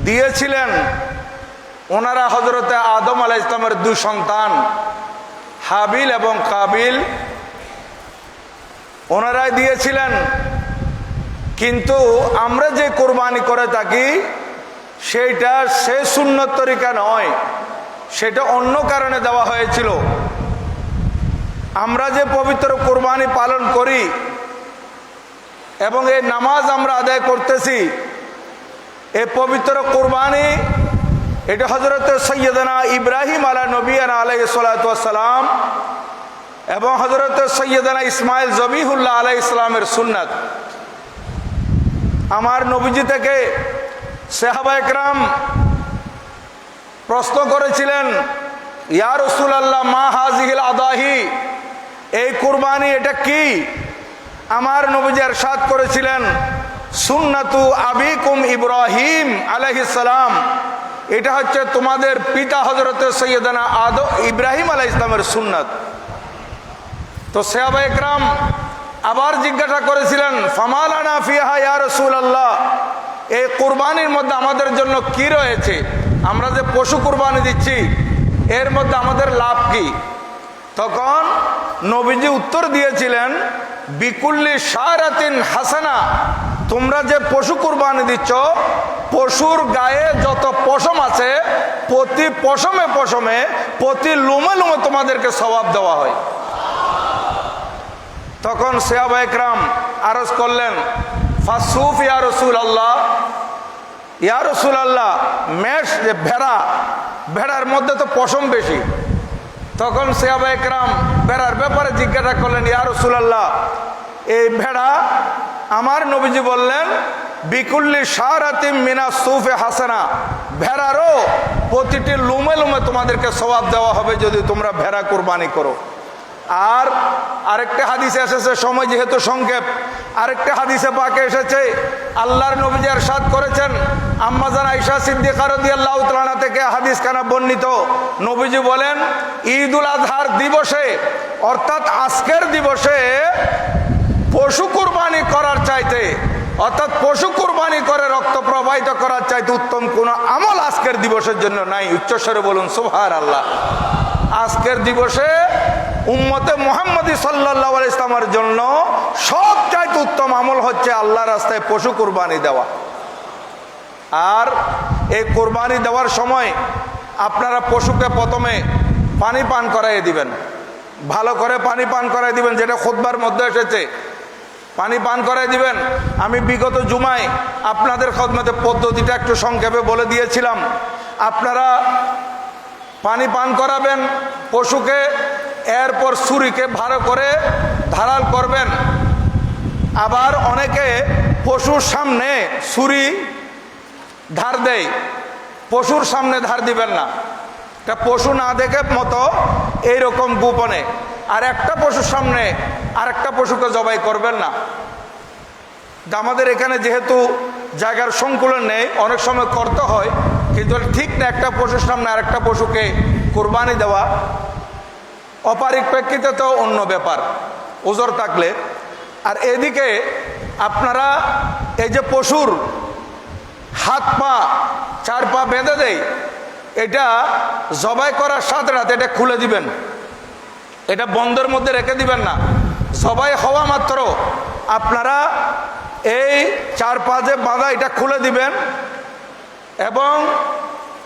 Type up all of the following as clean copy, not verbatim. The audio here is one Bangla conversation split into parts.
দিয়েছিলেন ওনারা হযরতে আদম আলাইহিস সালামের দুই সন্তান হাবিল এবং কাবিল, ওনারাই দিয়েছিলেন। কিন্তু আমরা যে কোরবানি করে থাকি সেইটা সে সুন্নত তরিকা নয়, সেটা অন্য কারণে দেওয়া হয়েছিল। আমরা যে পবিত্র কোরবানি পালন করি এবং এই নামাজ আমরা আদায় করতেছি, এই পবিত্র কোরবানি এটা হযরত সৈয়দনা ইব্রাহিম আলা নবিয়ানা আলাইহিস সালাতু ওয়াস সালাম এবং হযরত সৈয়দনা ইসমাইল জবিহুল্লাহ আলাইহিস সালামের সুন্নাত। আমার নবীজি থেকে সাহাবা একরাম প্রশ্ন করেছিলেন, ইয়া রাসূলুল্লাহ মা হাযিহিল আদাহি, এই কুরবানি এটা কি? আমার নবীজি ইরশাদ করেছিলেন, সুন্নাতু আবিকুম ইব্রাহিম আলাইহিস সালাম, এটা হচ্ছে তোমাদের পিতা হযরত সৈয়দনা ইব্রাহিম আলাইহিস সালামের সুন্নাত। তো সাহাবা একরাম আবার জিজ্ঞাসা করেছিলেন, ফামালানা ফিহা ইয়া রাসূলুল্লাহ, এই কুরবানির মধ্যে আমাদের জন্য কি রয়েছে? আমরা যে পশু কুরবানি দিচ্ছি এর মধ্যে আমাদের লাভ কি? তখন নবীজি উত্তর দিয়েছিলেন, বিকুল্লি শারাতিন হাসানা, তোমরা যে পশু কুরবানি দিচ্ছ পশুর গায়ে যত পশম আছে প্রতি পশমে পশমে প্রতি লুমে লুমে তোমাদেরকে সওয়াব দেওয়া হয়। তখন সাহাবা একরাম আরজ করলেন, ফাসুফ ইয়া রাসূলুল্লাহ, ইয়া রাসূলুল্লাহ মেষ যে ভেড়ার মধ্যে তো পশম বেশি। তখন সাহাবা একরাম ভেড়ার ব্যাপারে জিজ্ঞাসা করলেন, ইয়া রাসূলুল্লাহ এই ভেড়া? আমার নবীজি বললেন, বিকুল্লি শারাতিম মিনাস সুফে হাসানা, ভেড়ারও প্রতিটি লুমে লুমে তোমাদেরকে সওয়াব দেওয়া হবে যদি তোমরা ভেড়া কুরবানি করো। আর আরেকটা হাদিসে এসেছে, সময় যেহেতু সংক্ষেপ, আরেকটা হাদিসে পাকে এসেছে আল্লাহর নবীজি ইরশাদ করেছেন, আম্মা জান আয়েশা সিদ্দিকা রাদিয়াল্লাহু তাআলা থেকে হাদিস কানা বর্ণিত, নবীজি বলেন, ঈদুল আজহার দিবসে অর্থাৎ আজকের দিবসে পশু কুরবানি করার চাইতে, অর্থাৎ পশু কুরবানি করে রক্ত প্রবাহিত করার চাইতে উত্তম কোন আমল আজকের দিবসের জন্য নাই। উচ্চস্বরে বলুন সুবহানাল্লাহ। আজকের দিবসে উম্মতে মুহাম্মদী সাল্লাল্লাহু আলাইহি ওয়াসাল্লামের জন্য সবচাইতে উত্তম আমল হচ্ছে আল্লাহর রাস্তায় পশু কুরবানি দেওয়া। আর এই কুরবানি দেওয়ার সময় আপনারা পশুকে প্রথমে পানি পান করাইয়ে দিবেন, ভালো করে পানি পান করাই দিবেন, যেটা খুতবার মধ্যে এসেছে, পানি পান করাই দিবেন। আমি বিগত জুমায় আপনাদের খিদমতে পদ্ধতিটা একটু সংক্ষেপে বলে দিয়েছিলাম। আপনারা পানি পান করাবেন পশুকে, এরপর ছুরিকে ভালো করে ধারাল করবেন। আবার অনেকে পশুর সামনে ছুরি ধার দেয়, পশুর সামনে ধার দিবেন না, তা পশু না দেখে মতো এইরকম গোপনে। আর একটা পশুর সামনে আরেকটা পশুকে জবাই করবেন না। আমাদের এখানে যেহেতু জায়গার সংকুলন নেই, অনেক সময় করতে হয়, কিন্তু ঠিক না একটা পশুর সামনে আরেকটা পশুকে কুরবানি দেওয়া। অপরিপ্রেক্ষিতে তো অন্য ব্যাপার, ওজর থাকলে। আর এদিকে আপনারা এই যে পশুর হাত পা চার পা বেঁধে দেয়, এটা জবাই করার সাথে সাথে এটা খুলে দিবেন, এটা বন্ধের মধ্যে রেখে দিবেন না। জবাই হওয়া মাত্র আপনারা এই চার পা যে বাঁধা এটা খুলে দিবেন এবং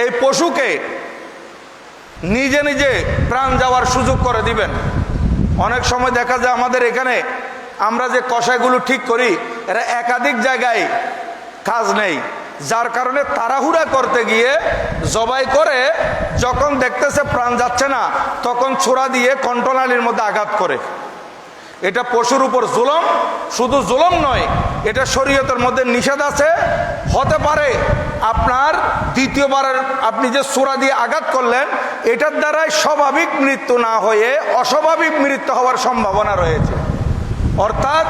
এই পশুকে নিজে নিজে প্রাণ যাওয়ার সুযোগ করে দিবেন। অনেক সময় দেখা যায় আমাদের এখানে আমরা যে কষাইগুলো ঠিক করি এরা একাধিক জায়গায় কাজ নেই, যার কারণে তাড়াহুড়া করতে গিয়ে জবাই করে যখন দেখতেছে প্রাণ যাচ্ছে না তখন ছোড়া দিয়ে কণ্ঠনালীর মধ্যে আঘাত করে। এটা পশুর উপর জুলম, শুধু জুলম নয়, এটা শরীয়তের মধ্যে নিষেধ আছে। হতে পারে আপনার দ্বিতীয়বারের আপনি যে ছোড়া দিয়ে আঘাত করলেন এটার দ্বারাই স্বাভাবিক মৃত্যু না হয়ে অস্বাভাবিক মৃত্যু হওয়ার সম্ভাবনা রয়েছে। অর্থাৎ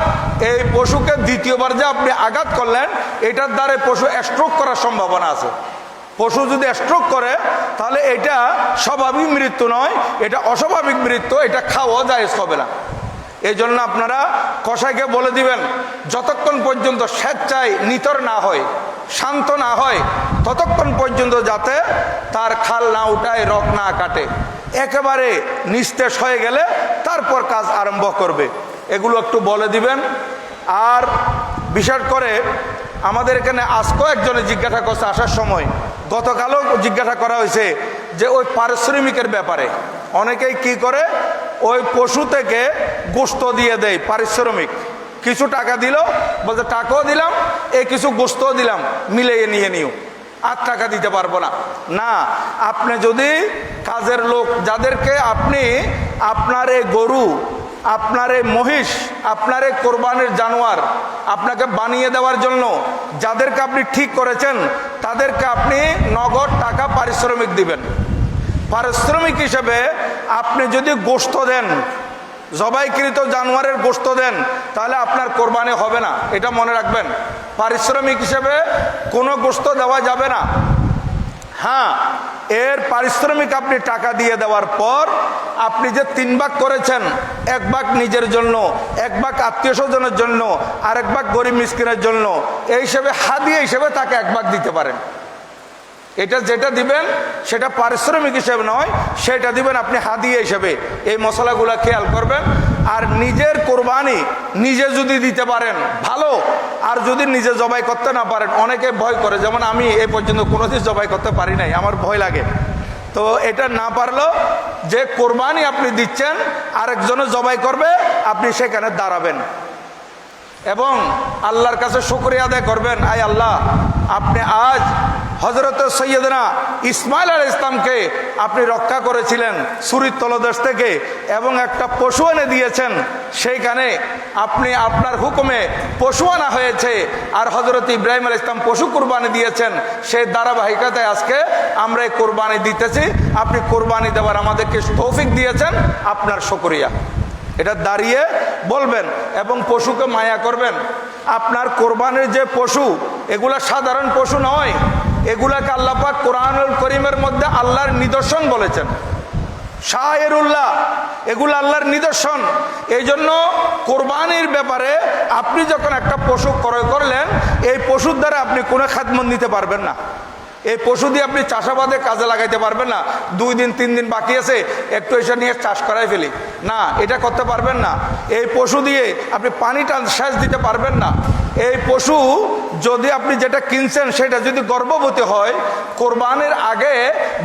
এই পশুকে দ্বিতীয়বার যে আপনি আঘাত করলেন এটার দ্বারা পশু স্ট্রোক করার সম্ভাবনা আছে। পশু যদি স্ট্রোক করে তাহলে এটা স্বাভাবিক মৃত্যু নয়, এটা অস্বাভাবিক মৃত্যু, এটা খাওয়া জায়েজ হবে না। এই জন্য আপনারা কসাইকে বলে দিবেন যতক্ষণ পর্যন্ত স্বেচ্ছায় নিতর না হয় শান্ত না হয় ততক্ষণ পর্যন্ত যাতে তার খাল না উঠায়, রক না কাটে। একেবারে নিস্তেজ হয়ে গেলে তারপর কাজ আরম্ভ করবে। এগুলো একটু বলে দিবেন। আর বিশেষ করে আমাদের এখানে আজকেও একজনে জিজ্ঞাসা করছে আসার সময়, গতকালও জিজ্ঞাসা করা হয়েছে যে ওই পারিশ্রমিকের ব্যাপারে। অনেকেই কি করে, ওই পশু থেকে গোশত দিয়ে দেয় পারিশ্রমিক, কিছু টাকা দিল, বলতে টাকাও দিলাম, এই কিছু গোশতও দিলাম, মিলিয়ে নিয়ে নিও, আর টাকা দিতে পারবো না। না, আপনি যদি কাজের লোক যাদেরকে আপনি আপনার এই গরু, আপনার এই মহিষ, আপনার এই কোরবানির জানোয়ার আপনাকে বানিয়ে দেওয়ার জন্য যাদেরকে আপনি ঠিক করেছেন তাদেরকে আপনি নগদ টাকা পারিশ্রমিক দিবেন। পারিশ্রমিক হিসেবে আপনি যদি গোশত দেন, জবাইকৃত জানোয়ারের গোশত দেন, তাহলে আপনার কোরবানি হবে না, এটা মনে রাখবেন। পারিশ্রমিক হিসেবে কোনো গোশত দেওয়া যাবে না। হ্যাঁ, এর পারিশ্রমিক আপনি টাকা দিয়ে দেওয়ার পর আপনি যে 3 ভাগ করেছেন, 1 ভাগ নিজের জন্য, 1 ভাগ আত্মীয় স্বজনের জন্য, আর 1 ভাগ গরিব মিসকিনের জন্য, এই হিসেবে হাদিয়া হিসেবে তাকে 1 ভাগ দিতে পারেন। এটা যেটা দিবেন সেটা পারিশ্রমিক হিসেবে নয়, সেটা দিবেন আপনি হাদিয়া হিসেবে। এই মশলাগুলো খেয়াল করবেন। আর নিজের কোরবানি নিজে যদি দিতে পারেন ভালো, আর যদি নিজে জবাই করতে না পারেন, অনেকে ভয় করে, যেমন আমি এই পর্যন্ত কোনোদিন জবাই করতে পারি নাই, আমার ভয় লাগে। তো এটা না পারলেও যে কোরবানি আপনি দিচ্ছেন আরেকজনে জবাই করবে, আপনি সেখানে দাঁড়াবেন এবং আল্লাহর কাছে শুকরিয়া আদায় করবেন, আয় আল্লাহ, আপনি আজ হযরত সৈয়দনা ইসমাইল আলাইহিস সালামকে আপনি রক্ষা করেছিলেন ছুরির তলদেশ থেকে, এবং একটা পশু এনে দিয়েছেন, সেইখানে আপনি আপনার হুকুমে পশু আনা হয়েছে, আর হযরত ইব্রাহিম আলাইহিস সালাম পশু কুরবানি দিয়েছেন। সেই ধারাবাহিকতায় আজকে আমরা এই কোরবানি দিতেছি। আপনি কোরবানি দেওয়ার আমাদেরকে তৌফিক দিয়েছেন, আপনার শুকরিয়া। এটা দাঁড়িয়ে বলবেন এবং পশুকে মায়া করবেন। আপনার কোরবানির যে পশু, এগুলা সাধারণ পশু নয়, এগুলাকে আল্লাহ পাক কোরআনুল কারীমের মধ্যে আল্লাহর নিদর্শন বলেছেন, শায়েরুল্লাহ, এগুলো আল্লাহর নিদর্শন। এই জন্য কোরবানির ব্যাপারে আপনি যখন একটা পশু ক্রয় করলেন, এই পশুর দ্বারা আপনি কোনো খাদমত নিতে পারবেন না। এই পশু দিয়ে আপনি চাষাবাদে কাজে লাগাইতে পারবেন না। 2 দিন 3 দিন বাকি আছে, একটু এসে নিয়ে চাষ করাই ফেলি, না, এটা করতে পারবেন না। এই পশু দিয়ে আপনি পানিটা সেচ দিতে পারবেন না। এই পশু যদি আপনি যেটা কিনছেন সেটা যদি গর্ভবতী হয়, কোরবানির আগে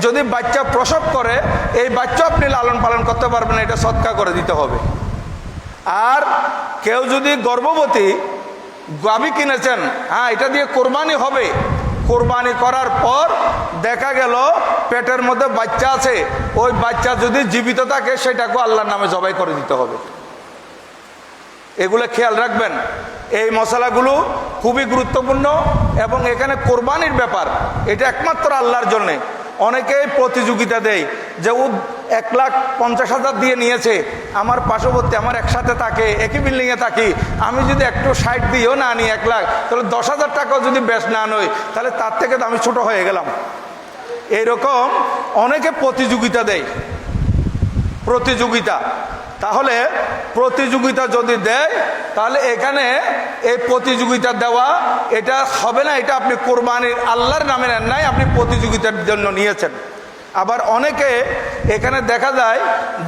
যদি বাচ্চা প্রসব করে, এই বাচ্চা আপনি লালন পালন করতে পারবেন না, এটা সদকা করে দিতে হবে। আর কেউ যদি গর্ভবতী গাভী কিনেছেন, হ্যাঁ, এটা দিয়ে কোরবানি হবে, কোরবানি করার পর দেখা গেল পেটের মধ্যে বাচ্চা আছে, ওই বাচ্চা যদি জীবিত থাকে সেটাকে আল্লাহর নামে জবাই করে দিতে হবে। এগুলো খেয়াল রাখবেন। এই মশলাগুলো খুবই গুরুত্বপূর্ণ এবং এখানে কোরবানির ব্যাপার, এটা একমাত্র আল্লাহর জন্যে। অনেকেই প্রতিযোগিতা দেয় যে ও 1,50,000 দিয়ে নিয়েছে, আমার পার্শ্ববর্তী, আমার একসাথে থাকে, একই বিল্ডিংয়ে থাকি, আমি যদি একটু 60 দিয়েও না নিই 1 লাখ, তাহলে 10,000 টাকাও যদি বেশ না নই, তাহলে তার থেকে তো আমি ছোট হয়ে গেলাম। এইরকম অনেকে প্রতিযোগিতা দেয়, প্রতিযোগিতা। তাহলে প্রতিযোগিতা যদি দেয়, তাহলে এখানে এই প্রতিযোগিতা দেওয়া এটা হবে না, এটা আপনি কোরবানির আল্লাহর নামে নেন নাই, আপনি প্রতিযোগিতার জন্য নিয়েছেন। আবার অনেকে এখানে দেখা যায়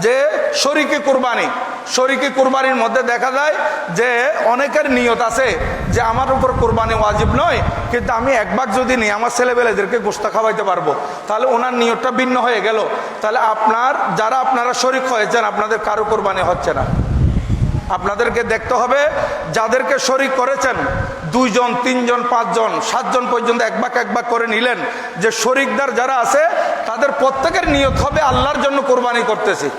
যে শরীকি কুরবানি, শরীকি কুরবানির মধ্যে দেখা যায় যে অনেকের নিয়ত আছে যে আমার উপর কোরবানি ওয়াজিব নয়, কিন্তু আমি 1 ভাগ যদি নিই আমার ছেলেবেলেদেরকে গোশত খাওয়াইতে পারবো, তাহলে ওনার নিয়তটা ভিন্ন হয়ে গেল। তাহলে আপনারা শরীক হয়েছেন, আপনাদের কারো কোরবানি হচ্ছে না। আপনাদেরকে দেখতে হবে যাদেরকে শরীক করেছেন, 2 জন 3 জন 5 জন 7 জন পর্যন্ত 1 ভাগ করে নিলেন, যে শরীকদার যারা আছে তাদের প্রত্যেকের নিয়ত হবে আল্লাহর জন্য কোরবানি করতেছি।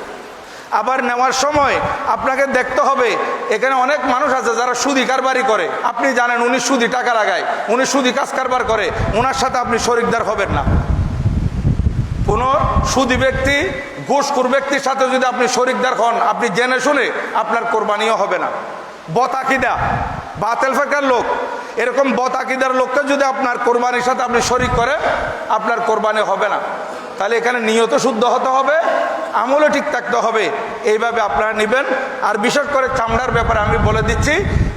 আবার নেওয়ার সময় আপনাকে দেখতে হবে, এখানে অনেক মানুষ আছে যারা সুদি কারবারি করে, আপনি জানেন উনি সুদি টাকা লাগায়, উনি সুদি কাজ কারবার করে, ওনার সাথে আপনি শরীকদার হবেন না। কোনো সুদি ব্যক্তি, ঘুষখোর ব্যক্তির সাথে যদি আপনি শরীকদার হন, আপনি জেনে শুনে আপনার কোরবানিও হবে না। বদআকিদা, বাতিল ফিকর লোক, এরকম বদআকিদার লোককে যদি আপনার কোরবানির সাথে আপনি শরীক করেন, আপনার কোরবানি হবে না। তাহলে এখানে নিয়ত শুদ্ধ হতে হবে, আমলও ঠিক থাকতে হবে। এইভাবে আপনারা নেবেন। আর বিশেষ করে চামড়ার ব্যাপারে আমি বলে দিচ্ছি,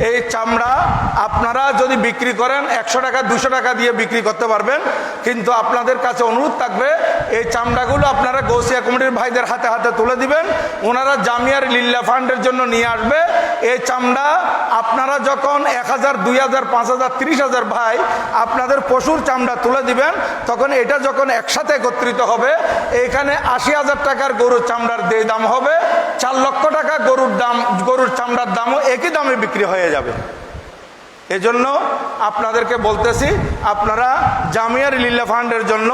এই চামড়া আপনারা যদি বিক্রি করেন 100 টাকা 200 টাকা দিয়ে বিক্রি করতে পারবেন, কিন্তু আপনাদের কাছে অনুরোধ থাকবে এই চামড়াগুলো আপনারা গৌসিয়া কমিটির ভাইদের হাতে হাতে তুলে দিবেন, ওনারা জামিয়ার লিল্লা ফান্ডের জন্য নিয়ে আসবে। এই চামড়া আপনারা যখন 1000, 2000, 5000, 30,000 ভাই আপনাদের পশুর চামড়া তুলে দিবেন, তখন এটা যখন একসাথে একত্রিত হবে, এখানে 80,000 টাকার গরুর চামড়ার দাম হবে, 4 লক্ষ টাকা গরুর চামড়ার দামও একই দামে বিক্রি হয়ে যাবে। এজন্য আপনাদেরকে বলতেছি, আপনারা জামিয়ার লিল্লা ফান্ডের জন্য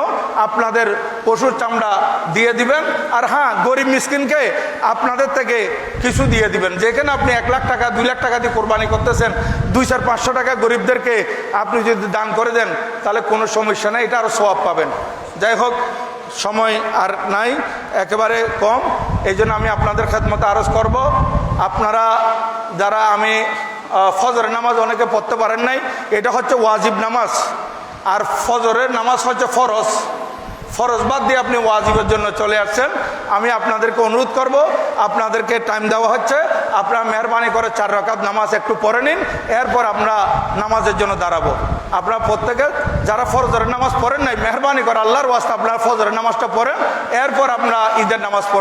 আপনাদের পশুর চামড়া দিয়ে দিবেন। আর হ্যাঁ, গরিব মিসকিনকে আপনাদের থেকে কিছু দিয়ে দিবেন। যেখানে আপনি 1 লাখ টাকা 2 লাখ টাকা দিয়ে কোরবানি করতেছেন, 200-500 টাকা গরিবদেরকে আপনি যদি দান করে দেন, তাহলে কোনো সমস্যা নেই, এটা আরও সওয়াব পাবেন। যাই হোক, সময় আর নাই, একেবারে কম, এই জন্য আমি আপনাদের খেদমতে আরজ করব, আপনারা যারা ফজরের নামাজ অনেকে পড়তে পারেন নাই, এটা হচ্ছে ওয়াজিব নামাজ, আর ফজরের নামাজ হচ্ছে ফরজ বাদ দিয়ে আপনি ওয়াজিবের জন্য চলে আসছেন। আমি আপনাদেরকে অনুরোধ করব, আপনাদেরকে টাইম দেওয়া হচ্ছে, আপনারা মেহরবানি করে 4 রাকাত নামাজ একটু পড়ে নিন, এরপর আমরা নামাজের জন্য দাঁড়াবো। আপনারা প্রত্যেকে যারা ফজরের নামাজ পড়েন নাই, মেহরবানি করে আল্লাহর ওয়াস্তে আপনারা ফজরের নামাজটা পড়েন, এরপর আপনারা ঈদের নামাজ পড়েন।